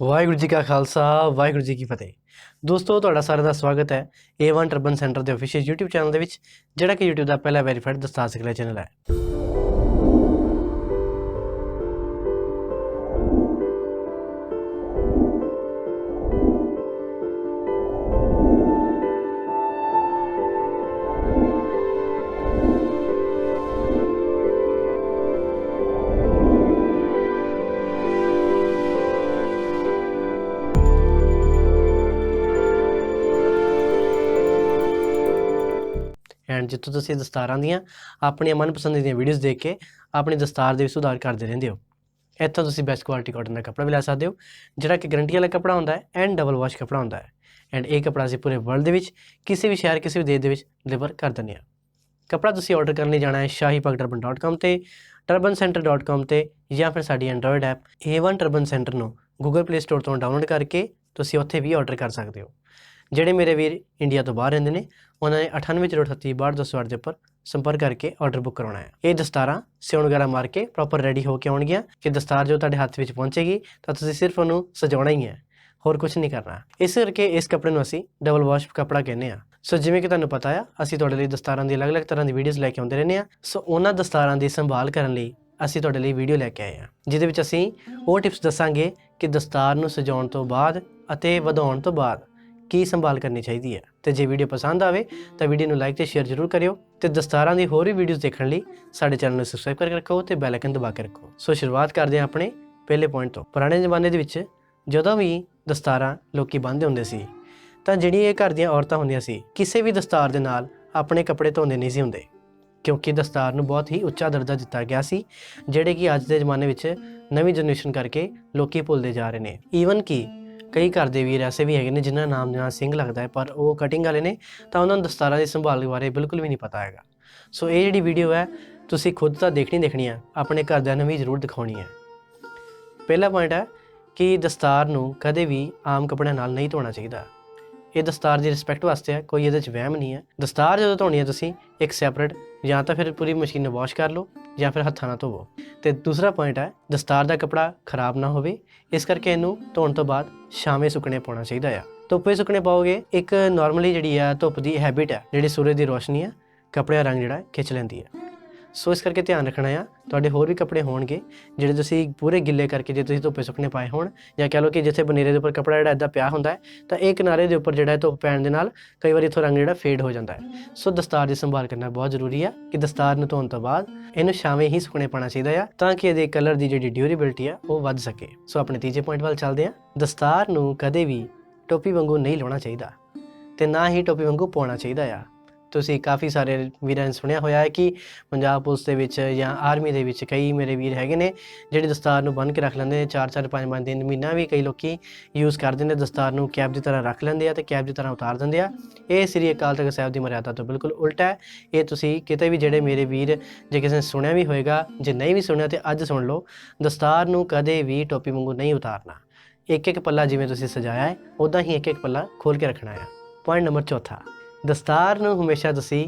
ਵਾਹਿਗੁਰੂ ਜੀ ਕਾ ਖਾਲਸਾ ਵਾਹਿਗੁਰੂ ਜੀ ਕੀ ਫਤਿਹ। ਦੋਸਤੋ ਤੁਹਾਡਾ ਸਾਰਿਆਂ ਦਾ ਸਵਾਗਤ ਹੈ A1 ਟਰਬਨ ਸੈਂਟਰ ਦੇ ਅਫੀਸ਼ੀਅਲ YouTube ਚੈਨਲ ਦੇ ਵਿੱਚ, ਜਿਹੜਾ ਕਿ YouTube ਦਾ ਪਹਿਲਾ ਵੈਰੀਫਾਈਡ ਦਸਤਾਰ ਸਿਖਲਾਈ ਚੈਨਲ ਹੈ। ਐਂਡ ਜਿੱਥੋਂ ਤੁਸੀਂ ਦਸਤਾਰਾਂ ਦੀਆਂ ਆਪਣੀਆਂ ਮਨਪਸੰਦ ਦੀਆਂ ਵੀਡੀਓਜ਼ ਦੇਖ ਕੇ ਆਪਣੀ ਦਸਤਾਰ ਦੇ ਵਿੱਚ ਸੁਧਾਰ ਕਰਦੇ ਰਹਿੰਦੇ ਹੋ। ਇੱਥੋਂ ਤੁਸੀਂ ਬੈਸਟ ਕੁਆਲਿਟੀ ਕਾਟਨ ਦਾ ਕੱਪੜਾ ਵੀ ਲੈ ਸਕਦੇ ਹੋ, ਜਿਹੜਾ ਕਿ ਗਰੰਟੀ ਵਾਲਾ ਕੱਪੜਾ ਹੁੰਦਾ ਹੈ ਐਂਡ ਡਬਲ ਵਾਸ਼ ਕੱਪੜਾ ਹੁੰਦਾ ਹੈ। ਐਂਡ ਇਹ ਕੱਪੜਾ ਅਸੀਂ ਪੂਰੇ ਵਰਲਡ ਦੇ ਵਿੱਚ ਕਿਸੇ ਵੀ ਸ਼ਹਿਰ ਕਿਸੇ ਵੀ ਦੇਸ਼ ਦੇ ਵਿੱਚ ਡਿਲੀਵਰ ਕਰ ਦਿੰਦੇ ਹਾਂ। ਕੱਪੜਾ ਤੁਸੀਂ ਆਰਡਰ ਕਰਨ ਲਈ ਜਾਣਾ ਹੈ shahipaktarbin.com ਤੇ turbancenter.com ਤੇ, ਜਾਂ ਫਿਰ ਸਾਡੀ Android app A1 turban centre ਨੂੰ ਗੂਗਲ ਪਲੇ ਸਟੋਰ ਤੋਂ ਡਾਊਨਲੋਡ ਕਰਕੇ ਤੁਸੀਂ ਉੱਥੇ ਵੀ ਆਰਡਰ ਕਰ ਸਕਦੇ ਹੋ। ਜਿਹੜੇ ਮੇਰੇ ਵੀਰ ਇੰਡੀਆ ਤੋਂ ਬਾਹਰ ਰਹਿੰਦੇ ਨੇ, ਉਹਨਾਂ ਨੇ 9803362208 ਦੇ ਉੱਪਰ ਸੰਪਰਕ ਕਰਕੇ ਆਰਡਰ ਬੁੱਕ ਕਰਾਉਣਾ ਹੈ। ਇਹ ਦਸਤਾਰਾਂ ਸਿਉਣ ਵਗੈਰਾ ਮਾਰ ਕੇ ਪ੍ਰੋਪਰ ਰੈਡੀ ਹੋ ਕੇ ਆਉਣਗੀਆਂ ਕਿ ਦਸਤਾਰ ਜੋ ਤੁਹਾਡੇ ਹੱਥ ਵਿੱਚ ਪਹੁੰਚੇਗੀ ਤਾਂ ਤੁਸੀਂ ਸਿਰਫ ਉਹਨੂੰ ਸਜਾਉਣਾ ਹੀ ਹੈ, ਹੋਰ ਕੁਝ ਨਹੀਂ ਕਰਨਾ। ਇਸ ਕਰਕੇ ਇਸ ਕੱਪੜੇ ਨੂੰ ਅਸੀਂ ਡਬਲ ਵਾਸ਼ ਕੱਪੜਾ ਕਹਿੰਦੇ ਹਾਂ। ਸੋ ਜਿਵੇਂ ਕਿ ਤੁਹਾਨੂੰ ਪਤਾ ਆ, ਅਸੀਂ ਤੁਹਾਡੇ ਲਈ ਦਸਤਾਰਾਂ ਦੀ ਅਲੱਗ-ਅਲੱਗ ਤਰ੍ਹਾਂ ਦੀ ਵੀਡੀਓਜ਼ ਲੈ ਕੇ ਆਉਂਦੇ ਰਹਿੰਦੇ ਹਾਂ। ਸੋ ਉਹਨਾਂ ਦਸਤਾਰਾਂ ਦੀ ਸੰਭਾਲ ਕਰਨ ਲਈ ਅਸੀਂ ਤੁਹਾਡੇ ਲਈ ਵੀਡੀਓ ਲੈ ਕੇ ਆਏ ਹਾਂ, ਜਿਹਦੇ ਵਿੱਚ ਅਸੀਂ ਉਹ ਟਿਪਸ ਦੱਸਾਂਗੇ ਕਿ ਦਸਤਾਰ ਨੂੰ ਸਜਾਉਣ ਤੋਂ ਬਾਅਦ ਅਤੇ ਵਧਾਉਣ ਤੋਂ ਬਾਅਦ ਕੀ ਸੰਭਾਲ ਕਰਨੀ ਚਾਹੀਦੀ ਹੈ। ਤੇ ਜੇ ਵੀਡੀਓ ਪਸੰਦ ਆਵੇ ਤਾਂ ਵੀਡੀਓ ਨੂੰ ਲਾਈਕ ਤੇ ਸ਼ੇਅਰ ਜ਼ਰੂਰ ਕਰਿਓ, ਤੇ ਦਸਤਾਰਾਂ ਦੀ ਹੋਰ ਵੀ ਵੀਡੀਓਜ਼ ਦੇਖਣ ਲਈ ਸਾਡੇ ਚੈਨਲ ਨੂੰ ਸਬਸਕ੍ਰਾਈਬ ਕਰਕੇ ਰੱਖੋ ਤੇ ਬੈਲ ਆਈਕਨ ਦਬਾ ਕੇ ਰੱਖੋ। ਸੋ ਸ਼ੁਰੂਆਤ ਕਰਦੇ ਹਾਂ ਆਪਣੇ ਪਹਿਲੇ ਪੁਆਇੰਟ ਤੋਂ। ਪੁਰਾਣੇ ਜ਼ਮਾਨੇ ਦੇ ਵਿੱਚ ਜਦੋਂ ਵੀ ਦਸਤਾਰਾਂ ਲੋਕੀ ਬੰਨ੍ਹਦੇ ਹੁੰਦੇ ਸੀ, ਤਾਂ ਜਿਹੜੀਆਂ ਇਹ ਘਰ ਦੀਆਂ ਔਰਤਾਂ ਹੁੰਦੀਆਂ ਸੀ, ਕਿਸੇ ਵੀ ਦਸਤਾਰ ਦੇ ਨਾਲ ਆਪਣੇ ਕੱਪੜੇ ਧੋਂਦੇ ਨਹੀਂ ਸੀ ਹੁੰਦੇ, ਕਿਉਂਕਿ ਦਸਤਾਰ ਨੂੰ ਬਹੁਤ ਹੀ ਉੱਚਾ ਦਰਜਾ ਦਿੱਤਾ ਗਿਆ ਸੀ, ਜਿਹੜੇ ਕਿ ਅੱਜ ਦੇ ਜ਼ਮਾਨੇ ਵਿੱਚ ਨਵੀਂ ਜਨਰੇਸ਼ਨ ਕਰਕੇ ਲੋਕੀ ਭੁੱਲਦੇ ਜਾ ਰਹੇ ਨੇ। ਈਵਨ ਕਿ ਕਈ ਘਰ ਦੇ ਵੀਰ ਐਸੇ ਵੀ ਹੈਗੇ ਨੇ ਜਿਨ੍ਹਾਂ ਨਾਮ ਦੇ ਨਾਲ ਸਿੰਘ ਲੱਗਦਾ ਹੈ, ਪਰ ਉਹ ਕਟਿੰਗ ਵਾਲੇ ਨੇ, ਤਾਂ ਉਹਨਾਂ ਨੂੰ ਦਸਤਾਰਾਂ ਦੀ ਸੰਭਾਲ ਬਾਰੇ ਬਿਲਕੁਲ ਵੀ ਨਹੀਂ ਪਤਾ ਹੈਗਾ। ਸੋ ਇਹ ਜਿਹੜੀ ਵੀਡੀਓ ਹੈ ਤੁਸੀਂ ਖੁਦ ਤਾਂ ਦੇਖਣੀ ਹੈ, ਆਪਣੇ ਘਰਦਿਆਂ ਨੂੰ ਵੀ ਜ਼ਰੂਰ ਦਿਖਾਉਣੀ ਹੈ। ਪਹਿਲਾ ਪੁਆਇੰਟ ਹੈ ਕਿ ਦਸਤਾਰ ਨੂੰ ਕਦੇ ਵੀ ਆਮ ਕੱਪੜਿਆਂ ਨਾਲ ਨਹੀਂ ਧੋਣਾ ਚਾਹੀਦਾ। ਇਹ ਦਸਤਾਰ ਦੀ ਰਿਸਪੈਕਟ ਵਾਸਤੇ ਹੈ, ਕੋਈ ਇਹਦੇ 'ਚ ਵਹਿਮ ਨਹੀਂ ਹੈ। ਦਸਤਾਰ ਜਦੋਂ ਧੋਣੀ ਹੈ ਤੁਸੀਂ ਇੱਕ ਸੈਪਰੇਟ ਜਾਂ ਤਾਂ ਫਿਰ ਪੂਰੀ ਮਸ਼ੀਨ ਨਾਲ ਵਾਸ਼ ਕਰ ਲਓ ਜਾਂ ਫਿਰ ਹੱਥਾਂ ਨਾਲ ਧੋਵੋ। ਅਤੇ ਦੂਸਰਾ ਪੁਆਇੰਟ ਹੈ, ਦਸਤਾਰ ਦਾ ਕੱਪੜਾ ਖਰਾਬ ਨਾ ਹੋਵੇ, ਇਸ ਕਰਕੇ ਇਹਨੂੰ ਧੋਣ ਤੋਂ ਬਾਅਦ ਛਾਵੇਂ ਸੁੱਕਣੇ ਪਾਉਣਾ ਚਾਹੀਦਾ ਆ। ਧੁੱਪੇ ਸੁੱਕਣੇ ਪਾਓਗੇ, ਇੱਕ ਨੋਰਮਲੀ ਜਿਹੜੀ ਆ ਧੁੱਪ ਦੀ ਹੈਬਿਟ ਹੈ, ਜਿਹੜੀ ਸੂਰਜ ਦੀ ਰੋਸ਼ਨੀ ਆ ਕੱਪੜਿਆਂ ਦਾ ਰੰਗ ਜਿਹੜਾ ਖਿੱਚ ਲੈਂਦੀ ਹੈ। ਸੋ ਇਸ ਕਰਕੇ ਧਿਆਨ ਰੱਖਣਾ ਆ। ਤੁਹਾਡੇ ਹੋਰ ਵੀ ਕੱਪੜੇ ਹੋਣਗੇ ਜਿਹੜੇ ਤੁਸੀਂ ਪੂਰੇ ਗਿੱਲੇ ਕਰਕੇ, ਜੇ ਤੁਸੀਂ ਧੁੱਪੇ ਸੁੱਕਣੇ ਪਾਏ ਹੋਣ, ਜਾਂ ਕਹਿ ਲਓ ਕਿ ਜਿੱਥੇ ਬਨੇਰੇ ਦੇ ਉੱਪਰ ਕੱਪੜਾ ਜਿਹੜਾ ਇੱਦਾਂ ਪਿਆ ਹੁੰਦਾ ਹੈ, ਤਾਂ ਇਹ ਕਿਨਾਰੇ ਦੇ ਉੱਪਰ ਜਿਹੜਾ ਧੁੱਪ ਪੈਣ ਦੇ ਨਾਲ ਕਈ ਵਾਰੀ ਇੱਥੋਂ ਰੰਗ ਜਿਹੜਾ ਫੇਡ ਹੋ ਜਾਂਦਾ ਹੈ। ਸੋ ਦਸਤਾਰ ਦੀ ਸੰਭਾਲ ਕਰਨਾ ਬਹੁਤ ਜ਼ਰੂਰੀ ਆ ਕਿ ਦਸਤਾਰ ਨੂੰ ਧੋਣ ਤੋਂ ਬਾਅਦ ਇਹਨੂੰ ਛਾਵੇਂ ਹੀ ਸੁੱਕਣੇ ਪਾਉਣਾ ਚਾਹੀਦਾ ਆ, ਤਾਂ ਕਿ ਇਹਦੇ ਕਲਰ ਦੀ ਜਿਹੜੀ ਡਿਊਰੇਬਿਲਿਟੀ ਆ ਉਹ ਵੱਧ ਸਕੇ। ਸੋ ਆਪਣੇ ਤੀਜੇ ਪੁਆਇੰਟ ਵੱਲ ਚੱਲਦੇ ਹਾਂ। ਦਸਤਾਰ ਨੂੰ ਕਦੇ ਵੀ ਟੋਪੀ ਵਾਂਗੂ ਨਹੀਂ ਲਾਉਣਾ ਚਾਹੀਦਾ, ਅਤੇ ਨਾ ਹੀ ਟੋਪੀ ਵਾਂਗੂ ਪਾਉਣਾ ਚਾਹੀਦਾ ਆ। ਤੁਸੀਂ ਕਾਫੀ ਸਾਰੇ ਵੀਰਾਂ ਨੇ ਸੁਣਿਆ ਹੋਇਆ ਹੈ ਕਿ ਪੰਜਾਬ ਪੁਲਿਸ ਦੇ ਵਿੱਚ ਜਾਂ ਆਰਮੀ ਦੇ ਵਿੱਚ ਕਈ ਮੇਰੇ ਵੀਰ ਹੈਗੇ ਨੇ ਜਿਹੜੇ ਦਸਤਾਰ ਨੂੰ ਬੰਨ੍ਹ ਕੇ ਰੱਖ ਲੈਂਦੇ ਨੇ 4-4 5-5 ਦਿਨ, ਮਹੀਨਾ ਵੀ ਕਈ ਲੋਕੀ ਯੂਜ਼ ਕਰਦੇ ਨੇ। ਦਸਤਾਰ ਨੂੰ ਕੈਪ ਦੀ ਤਰ੍ਹਾਂ ਰੱਖ ਲੈਂਦੇ ਆ ਅਤੇ ਕੈਪ ਦੀ ਤਰ੍ਹਾਂ ਉਤਾਰ ਦਿੰਦੇ ਆ। ਇਹ ਸ੍ਰੀ ਅਕਾਲ ਤਖਤ ਸਾਹਿਬ ਦੀ ਮਰਿਆਦਾ ਤੋਂ ਬਿਲਕੁਲ ਉਲਟਾ ਹੈ। ਇਹ ਤੁਸੀਂ ਕਿਤੇ ਵੀ ਜਿਹੜੇ ਮੇਰੇ ਵੀਰ, ਜੇ ਕਿਸੇ ਨੇ ਸੁਣਿਆ ਵੀ ਹੋਏਗਾ, ਜੇ ਨਹੀਂ ਵੀ ਸੁਣਿਆ ਤਾਂ ਅੱਜ ਸੁਣ ਲਓ। ਦਸਤਾਰ ਨੂੰ ਕਦੇ ਵੀ ਟੋਪੀ ਵਾਂਗੂ ਨਹੀਂ ਉਤਾਰਨਾ। ਇੱਕ ਇੱਕ ਪੱਲਾ ਜਿਵੇਂ ਤੁਸੀਂ ਸਜਾਇਆ ਹੈ, ਉੱਦਾਂ ਹੀ ਇੱਕ ਇੱਕ ਪੱਲਾ ਖੋਲ੍ਹ ਕੇ ਰੱਖਣਾ ਹੈ। ਪੁਆਇੰਟ ਨੰਬਰ ਚੌਥਾ, ਦਸਤਾਰ ਨੂੰ ਹਮੇਸ਼ਾ ਤੁਸੀਂ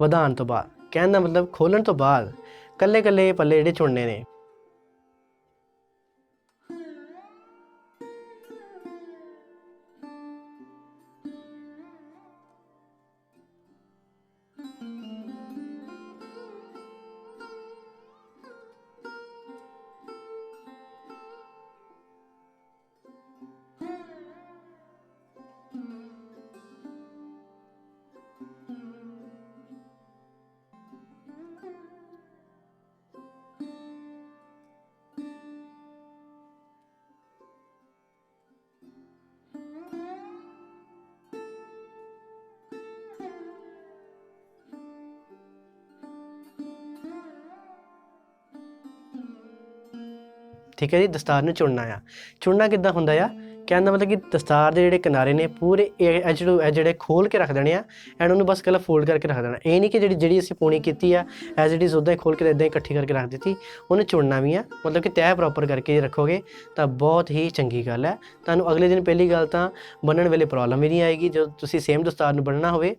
ਵਧਾਉਣ ਤੋਂ ਬਾਅਦ, ਕਹਿਣ ਦਾ ਮਤਲਬ ਖੋਲ੍ਹਣ ਤੋਂ ਬਾਅਦ, ਇਕੱਲੇ ਪੱਲੇ ਜਿਹੜੇ ਚੁਣਨੇ ਨੇ। ਠੀਕ ਹੈ ਜੀ। ਦਸਤਾਰ ਨੂੰ ਚੁਣਨਾ ਆ। ਚੁਣਨਾ ਕਿੱਦਾਂ ਹੁੰਦਾ ਆ? ਕਹਿਣ ਦਾ ਮਤਲਬ ਕਿ ਦਸਤਾਰ ਦੇ ਜਿਹੜੇ ਕਿਨਾਰੇ ਨੇ ਪੂਰੇ ਐਜ ਜਿਹੜੇ ਖੋਲ੍ਹ ਕੇ ਰੱਖ ਦੇਣੇ ਆ, ਐਂਡ ਉਹਨੂੰ ਬਸ ਇਕੱਲਾ ਫੋਲਡ ਕਰਕੇ ਰੱਖ ਦੇਣਾ। ਇਹ ਨਹੀਂ ਕਿ ਜਿਹੜੀ ਅਸੀਂ ਪੂਣੀ ਕੀਤੀ ਆ ਐਜ਼ ਇਟ ਇਜ਼ ਉੱਦਾਂ ਹੀ ਖੋਲ੍ਹ ਕੇ ਇੱਦਾਂ ਹੀ ਇਕੱਠੀ ਕਰਕੇ ਰੱਖ ਦਿੱਤੀ। ਉਹਨੂੰ ਚੁਣਨਾ ਵੀ ਆ, ਮਤਲਬ ਕਿ ਤੈਅ ਪ੍ਰੋਪਰ ਕਰਕੇ ਰੱਖੋਗੇ ਤਾਂ ਬਹੁਤ ਹੀ ਚੰਗੀ ਗੱਲ ਹੈ। ਤੁਹਾਨੂੰ ਅਗਲੇ ਦਿਨ ਪਹਿਲੀ ਗੱਲ ਤਾਂ ਬੰਨ੍ਹਣ ਵੇਲੇ ਪ੍ਰੋਬਲਮ ਵੀ ਨਹੀਂ ਆਏਗੀ। ਜਦੋਂ ਤੁਸੀਂ ਸੇਮ ਦਸਤਾਰ ਨੂੰ ਬੰਨ੍ਹਣਾ ਹੋਵੇ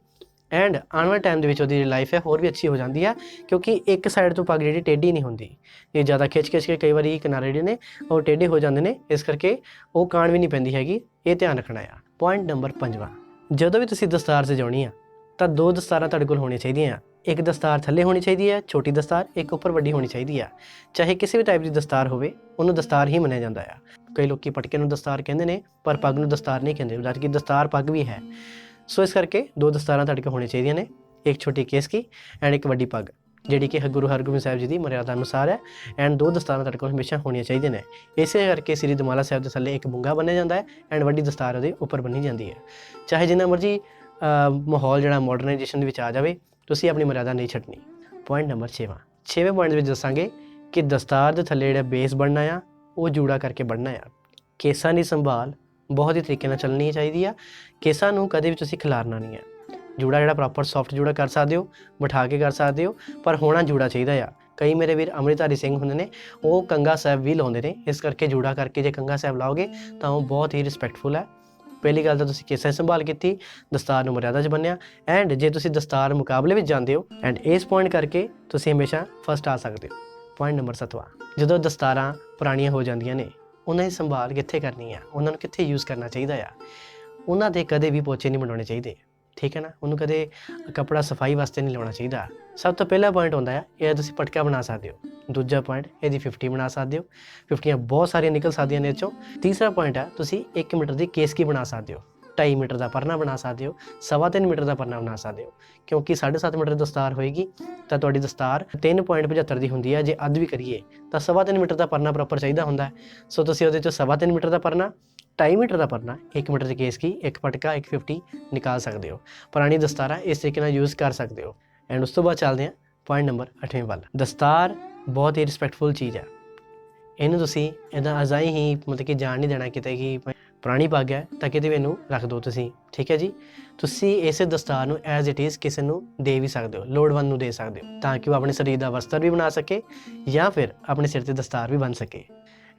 ਐਂਡ ਆਉਣ ਵਾਲੇ ਟਾਈਮ ਦੇ ਵਿੱਚ ਉਹਦੀ ਲਾਈਫ ਹੈ ਹੋਰ ਵੀ ਅੱਛੀ ਹੋ ਜਾਂਦੀ ਆ, ਕਿਉਂਕਿ ਇੱਕ ਸਾਈਡ ਤੋਂ ਪੱਗ ਜਿਹੜੀ ਟੇਢੀ ਨਹੀਂ ਹੁੰਦੀ। ਇਹ ਜ਼ਿਆਦਾ ਖਿੱਚ ਕੇ ਕਈ ਵਾਰੀ ਕਿਨਾਰੇ ਜਿਹੜੇ ਨੇ ਉਹ ਟੇਢੇ ਹੋ ਜਾਂਦੇ ਨੇ, ਇਸ ਕਰਕੇ ਉਹ ਕਾਣ ਵੀ ਨਹੀਂ ਪੈਂਦੀ ਹੈਗੀ। ਇਹ ਧਿਆਨ ਰੱਖਣਾ ਆ। ਪੁਆਇੰਟ ਨੰਬਰ 5ਵਾਂ, ਜਦੋਂ ਵੀ ਤੁਸੀਂ ਦਸਤਾਰ ਸਜਾਉਣੀ ਆ ਤਾਂ 2 ਦਸਤਾਰਾਂ ਤੁਹਾਡੇ ਕੋਲ ਹੋਣੀਆਂ ਚਾਹੀਦੀਆਂ ਆ। ਇੱਕ ਦਸਤਾਰ ਥੱਲੇ ਹੋਣੀ ਚਾਹੀਦੀ ਹੈ ਛੋਟੀ ਦਸਤਾਰ, ਇੱਕ ਉੱਪਰ ਵੱਡੀ ਹੋਣੀ ਚਾਹੀਦੀ ਆ। ਚਾਹੇ ਕਿਸੇ ਵੀ ਟਾਈਪ ਦੀ ਦਸਤਾਰ ਹੋਵੇ ਉਹਨੂੰ ਦਸਤਾਰ ਹੀ ਮੰਨਿਆ ਜਾਂਦਾ ਆ। ਕਈ ਲੋਕੀ ਪਟਕੇ ਨੂੰ ਦਸਤਾਰ ਕਹਿੰਦੇ ਨੇ, ਪਰ ਪੱਗ ਨੂੰ ਦਸਤਾਰ ਨਹੀਂ ਕਹਿੰਦੇ, ਜਦ ਕਿ ਦਸਤਾਰ ਪੱਗ ਵੀ ਹੈ। ਸੋ ਇਸ ਕਰਕੇ 2 ਦਸਤਾਰਾਂ ਤੁਹਾਡੇ ਕੋਲ ਹੋਣੀਆਂ ਚਾਹੀਦੀਆਂ ਨੇ, ਇੱਕ ਛੋਟੀ ਕੇਸਕੀ ਐਂਡ ਇੱਕ ਵੱਡੀ ਪੱਗ, ਜਿਹੜੀ ਕਿ ਗੁਰੂ ਹਰਗੋਬਿੰਦ ਸਾਹਿਬ ਜੀ ਦੀ ਮਰਿਆਦਾ ਅਨੁਸਾਰ ਹੈ। ਐਂਡ 2 ਦਸਤਾਰਾਂ ਤੁਹਾਡੇ ਕੋਲ ਹਮੇਸ਼ਾ ਹੋਣੀਆਂ ਚਾਹੀਦੀਆਂ ਨੇ। ਇਸੇ ਕਰਕੇ ਸ੍ਰੀ ਦਮਾਲਾ ਸਾਹਿਬ ਦੇ ਥੱਲੇ ਇੱਕ ਬੁੰਗਾ ਬੰਨ੍ਹਿਆ ਜਾਂਦਾ ਹੈ ਐਂਡ ਵੱਡੀ ਦਸਤਾਰ ਉਹਦੇ ਉੱਪਰ ਬੰਨ੍ਹੀ ਜਾਂਦੀ ਹੈ। ਚਾਹੇ ਜਿੰਨਾ ਮਰਜ਼ੀ ਮਾਹੌਲ ਜਿਹੜਾ ਮਾਡਰਨਾਈਜੇਸ਼ਨ ਦੇ ਵਿੱਚ ਆ ਜਾਵੇ, ਤੁਸੀਂ ਆਪਣੀ ਮਰਿਆਦਾ ਨਹੀਂ ਛੱਡਣੀ। ਪੁਆਇੰਟ ਨੰਬਰ 6ਵੇਂ ਪੁਆਇੰਟ ਦੇ ਵਿੱਚ ਦੱਸਾਂਗੇ ਕਿ ਦਸਤਾਰ ਦੇ ਥੱਲੇ ਜਿਹੜਾ ਬੇਸ ਬਣਨਾ ਆ ਉਹ ਜੂੜਾ ਕਰਕੇ ਬਣਨਾ ਆ। ਕੇਸਾਂ ਦੀ ਸੰਭਾਲ ਬਹੁਤ ਹੀ ਤਰੀਕੇ ਨਾਲ ਚੱਲਣੀ ਚਾਹੀਦੀ ਆ। ਕੇਸਾਂ ਨੂੰ ਕਦੇ ਵੀ ਤੁਸੀਂ ਖਿਲਾਰਨਾ ਨਹੀਂ ਹੈ। ਜੂੜਾ ਜਿਹੜਾ ਪ੍ਰੋਪਰ ਸੌਫਟ ਜੂੜਾ ਕਰ ਸਕਦੇ ਹੋ, ਬਿਠਾ ਕੇ ਕਰ ਸਕਦੇ ਹੋ, ਪਰ ਹੋਣਾ ਜੂੜਾ ਚਾਹੀਦਾ ਆ। ਕਈ ਮੇਰੇ ਵੀਰ ਅੰਮ੍ਰਿਤਧਾਰੀ ਸਿੰਘ ਹੁੰਦੇ ਨੇ, ਉਹ ਕੰਗਾ ਸਾਹਿਬ ਵੀ ਲਾਉਂਦੇ ਨੇ, ਇਸ ਕਰਕੇ ਜੂੜਾ ਕਰਕੇ ਜੇ ਕੰਗਾ ਸਾਹਿਬ ਲਾਓਗੇ ਤਾਂ ਉਹ ਬਹੁਤ ਹੀ ਰਿਸਪੈਕਟਫੁਲ ਹੈ। ਪਹਿਲੀ ਗੱਲ ਤਾਂ ਤੁਸੀਂ ਕੇਸਾਂ ਦੀ ਸੰਭਾਲ ਕੀਤੀ, ਦਸਤਾਰ ਨੂੰ ਮਰਿਆਦਾ 'ਚ ਬੰਨਿਆ, ਐਂਡ ਜੇ ਤੁਸੀਂ ਦਸਤਾਰ ਮੁਕਾਬਲੇ ਵਿੱਚ ਜਾਂਦੇ ਹੋ ਐਂਡ ਇਸ ਪੁਆਇੰਟ ਕਰਕੇ ਤੁਸੀਂ ਹਮੇਸ਼ਾ ਫਸਟ ਆ ਸਕਦੇ ਹੋ। ਪੁਆਇੰਟ ਨੰਬਰ 7ਵਾਂ, ਜਦੋਂ ਦਸਤਾਰਾਂ ਪੁਰਾਣੀਆਂ ਹੋ ਜਾਂਦੀਆਂ ਨੇ ਉਹਨਾਂ ਦੀ ਸੰਭਾਲ ਕਿੱਥੇ ਕਰਨੀ ਆ, ਉਹਨਾਂ ਨੂੰ ਕਿੱਥੇ ਯੂਜ਼ ਕਰਨਾ ਚਾਹੀਦਾ ਆ। ਉਹਨਾਂ ਦੇ ਕਦੇ ਵੀ ਪੋਚੇ ਨਹੀਂ ਬਣਾਉਣੇ ਚਾਹੀਦੇ, ਠੀਕ ਹੈ ਨਾ। ਉਹਨੂੰ ਕਦੇ ਕੱਪੜਾ ਸਫਾਈ ਵਾਸਤੇ ਨਹੀਂ ਲਾਉਣਾ ਚਾਹੀਦਾ। ਸਭ ਤੋਂ ਪਹਿਲਾ ਪੁਆਇੰਟ ਹੁੰਦਾ ਆ ਇਹ ਤੁਸੀਂ ਪਟਕਾ ਬਣਾ ਸਕਦੇ ਹੋ। ਦੂਜਾ ਪੁਆਇੰਟ ਇਹਦੀ 50 ਬਣਾ ਸਕਦੇ ਹੋ। 50 ਬਹੁਤ ਸਾਰੀਆਂ ਨਿਕਲ ਸਕਦੀਆਂ ਨੇ ਇਹ 'ਚੋਂ। ਤੀਸਰਾ ਪੁਆਇੰਟ ਆ ਤੁਸੀਂ 1 ਮੀਟਰ ਦੀ ਕੇਸਕੀ ਬਣਾ ਸਕਦੇ ਹੋ, 2.5 ਮੀਟਰ ਦਾ ਪਰਨਾ ਬਣਾ ਸਕਦੇ ਹੋ, 3.25 ਮੀਟਰ ਦਾ ਪਰਨਾ ਬਣਾ ਸਕਦੇ ਹੋ। ਕਿਉਂਕਿ 7.5 ਮੀਟਰ ਦੀ ਦਸਤਾਰ ਹੋਏਗੀ ਤਾਂ ਤੁਹਾਡੀ ਦਸਤਾਰ 3.75 ਦੀ ਹੁੰਦੀ ਹੈ। ਜੇ ਅੱਧ ਵੀ ਕਰੀਏ ਤਾਂ 3.25 ਮੀਟਰ ਦਾ ਪਰਨਾ ਪ੍ਰੋਪਰ ਚਾਹੀਦਾ ਹੁੰਦਾ। ਸੋ ਤੁਸੀਂ ਉਹਦੇ 'ਚੋਂ 3.25 ਮੀਟਰ ਦਾ ਪਰਨਾ, 2.5 ਮੀਟਰ ਦਾ ਪਰਨਾ, 1 ਮੀਟਰ ਦੀ ਕੇਸਕੀ, 1 ਪਟਕਾ, 1 50 ਨਿਕਾਲ ਸਕਦੇ ਹੋ। ਪੁਰਾਣੀ ਦਸਤਾਰਾਂ ਇਸ ਤਰੀਕੇ ਨਾਲ ਯੂਜ਼ ਕਰ ਸਕਦੇ ਹੋ। ਐਂਡ ਉਸ ਤੋਂ ਬਾਅਦ ਚੱਲਦੇ ਹਾਂ ਪੁਆਇੰਟ ਨੰਬਰ 8ਵੇਂ ਵੱਲ। ਦਸਤਾਰ ਬਹੁਤ ਹੀ ਰਿਸਪੈਕਟਫੁਲ ਚੀਜ਼ ਹੈ। ਇਹਨੂੰ ਤੁਸੀਂ ਇੱਦਾਂ ਅਜਾਈ ਹੀ ਮਤਲਬ ਕਿ ਜਾਣ ਨਹੀਂ ਦੇਣਾ ਕਿਤੇ ਕਿ ਪੁਰਾਣੀ ਪੱਗ ਹੈ ਤਾਂ ਕਿਤੇ ਵੀ ਇਹਨੂੰ ਰੱਖ ਦਿਓ ਤੁਸੀਂ, ਠੀਕ ਹੈ ਜੀ। ਤੁਸੀਂ ਇਸੇ ਦਸਤਾਰ ਨੂੰ ਐਜ਼ ਇਟ ਇਜ਼ ਕਿਸੇ ਨੂੰ ਦੇ ਵੀ ਸਕਦੇ ਹੋ, ਲੋੜਵੰਦ ਨੂੰ ਦੇ ਸਕਦੇ ਹੋ, ਤਾਂ ਕਿ ਉਹ ਆਪਣੇ ਸਰੀਰ ਦਾ ਵਸਤਰ ਵੀ ਬਣਾ ਸਕੇ ਜਾਂ ਫਿਰ ਆਪਣੇ ਸਿਰ 'ਤੇ ਦਸਤਾਰ ਵੀ ਬਣ ਸਕੇ।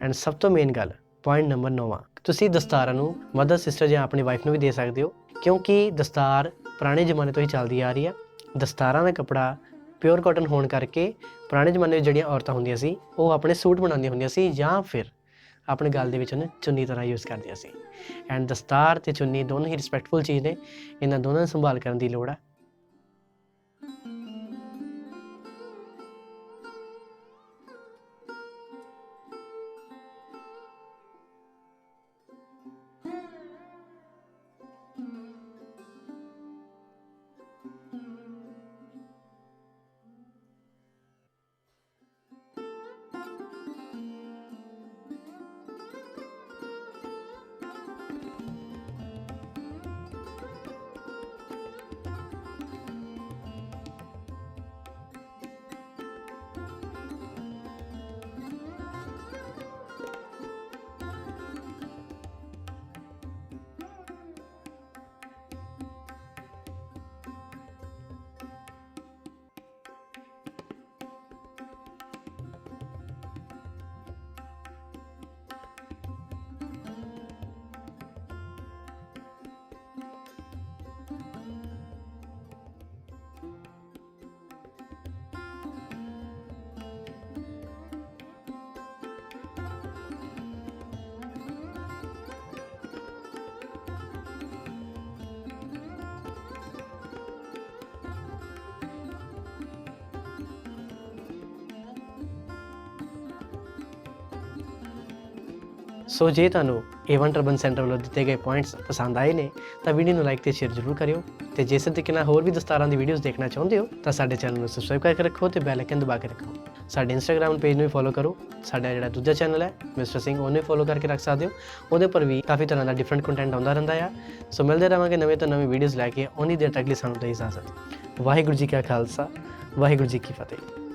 ਐਂਡ ਸਭ ਤੋਂ ਮੇਨ ਗੱਲ ਪੁਆਇੰਟ ਨੰਬਰ 9ਵਾਂ, ਤੁਸੀਂ ਦਸਤਾਰਾਂ ਨੂੰ ਮਦਰ, ਸਿਸਟਰ ਜਾਂ ਆਪਣੀ ਵਾਈਫ ਨੂੰ ਵੀ ਦੇ ਸਕਦੇ ਹੋ, ਕਿਉਂਕਿ ਦਸਤਾਰ ਪੁਰਾਣੇ ਜ਼ਮਾਨੇ ਤੋਂ ਹੀ ਚੱਲਦੀ ਆ ਰਹੀ ਆ। ਦਸਤਾਰਾਂ ਦਾ ਕੱਪੜਾ ਪਿਓਰ ਕਾਟਨ ਹੋਣ ਕਰਕੇ ਪੁਰਾਣੇ ਜ਼ਮਾਨੇ ਵਿੱਚ ਜਿਹੜੀਆਂ ਔਰਤਾਂ ਹੁੰਦੀਆਂ ਸੀ ਉਹ ਆਪਣੇ ਸੂਟ ਬਣਾਉਂਦੀਆਂ ਹੁੰਦੀਆਂ ਸੀ ਜਾਂ ਫਿਰ ਆਪਣੇ ਗਲ ਦੇ ਵਿੱਚ ਉਹਨੂੰ ਚੁੰਨੀ ਤਰ੍ਹਾਂ ਯੂਜ਼ ਕਰਦੀਆਂ ਸੀ। ਐਂਡ ਦਸਤਾਰ ਅਤੇ ਚੁੰਨੀ ਦੋਨੋਂ ਹੀ ਰਿਸਪੈਕਟਫੁਲ ਚੀਜ਼ ਨੇ, ਇਹਨਾਂ ਦੋਨਾਂ ਦੀ ਸੰਭਾਲ ਕਰਨ ਦੀ ਲੋੜ ਹੈ। ਸੋ ਜੇ ਤੁਹਾਨੂੰ A1 ਟਰਬਨ ਸੈਂਟਰ ਵੱਲੋਂ ਦਿੱਤੇ ਗਏ ਪੁਆਇੰਟਸ ਪਸੰਦ ਆਏ ਨੇ ਤਾਂ ਵੀਡੀਓ ਨੂੰ ਲਾਈਕ ਤੇ ਸ਼ੇਅਰ ਜ਼ਰੂਰ ਕਰਿਓ। ਤੇ ਜੇ ਇਸੇ ਤਰੀਕੇ ਨਾਲ ਹੋਰ ਵੀ ਦਸਤਾਰਾਂ ਦੀ ਵੀਡੀਓਜ਼ ਦੇਖਣਾ ਚਾਹੁੰਦੇ ਹੋ ਤਾਂ ਸਾਡੇ ਚੈਨਲ ਨੂੰ ਸਬਸਕ੍ਰਾਈਬ ਕਰਕੇ ਰੱਖੋ ਤੇ ਬੈਲ ਆਈਕਨ ਦਬਾ ਕੇ ਰੱਖੋ। ਸਾਡੇ ਇੰਸਟਾਗ੍ਰਾਮ ਪੇਜ ਨੂੰ ਵੀ ਫੋਲੋ ਕਰੋ। ਸਾਡਾ ਜਿਹੜਾ ਦੂਜਾ ਚੈਨਲ ਹੈ ਮਿਸਟਰ ਸਿੰਘ, ਉਹਨੂੰ ਵੀ ਫੋਲੋ ਕਰਕੇ ਰੱਖ ਸਕਦੇ ਹੋ। ਉਹਦੇ ਉੱਪਰ ਵੀ ਕਾਫੀ ਤਰ੍ਹਾਂ ਦਾ ਡਿਫਰੈਂਟ ਕੰਟੈਂਟ ਆਉਂਦਾ ਰਹਿੰਦਾ ਆ। ਸੋ ਮਿਲਦੇ ਰਹਾਂਗੇ ਨਵੇਂ ਤੋਂ ਨਵੇਂ ਵੀਡੀਓਜ਼ ਲੈ ਕੇ। ਉਨੀ ਦੇਰ ਤੱਕ ਲਈ ਸਾਨੂੰ ਤਾਂ ਇਜਾਜ਼ਤ। ਵਾਹਿਗੁਰੂ ਜੀ ਕਾ ਖਾਲਸਾ, ਵਾਹਿਗੁਰੂ ਜੀ ਕੀ ਫਤਿਹ।